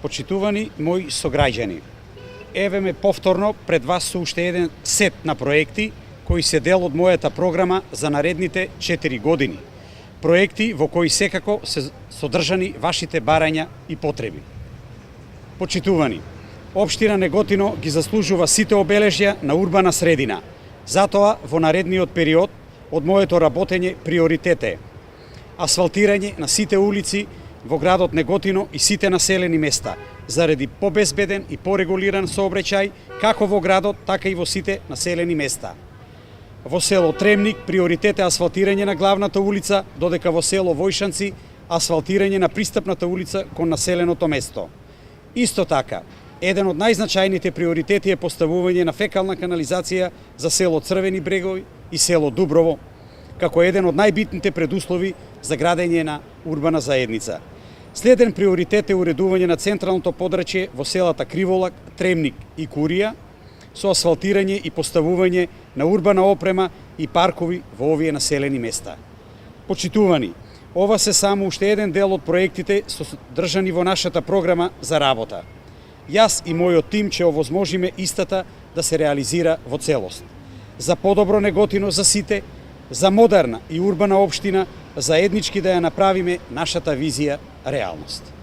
Почитувани мои сограѓани, еве ме повторно пред вас со уште еден сет на проекти кои се дел од мојата програма за наредните 4 години. Проекти во кои секако се содржани вашите барања и потреби. Почитувани, Општина Неготино ги заслужува сите обележја на урбана средина. Затоа во наредниот период од моето работење приоритет е асфалтирање на сите улици во градот Неготино и сите населени места, заради побезбеден и порегулиран сообраќај како во градот, така и во сите населени места. Во село Тремник приоритет е асфалтирање на главната улица, додека во село Војшанци асфалтирање на пристапната улица кон населеното место. Исто така, еден од најзначајните приоритети е поставување на фекална канализација за село Црвени брегови и село Дуброво, како еден од најбитните предуслови за градење на урбана заедница. Следен приоритет е уредување на централното подрачје во селата Криволак, Тремник и Курија, со асфалтирање и поставување на урбана опрема и паркови во овие населени места. Почитувани, ова се само уште еден дел од проектите содржани во нашата програма за работа. Јас и мојот тим ќе овозможиме истата да се реализира во целост. За подобро Неготино за сите, за модерна и урбана општина, заеднички да ја направиме нашата визија реалност.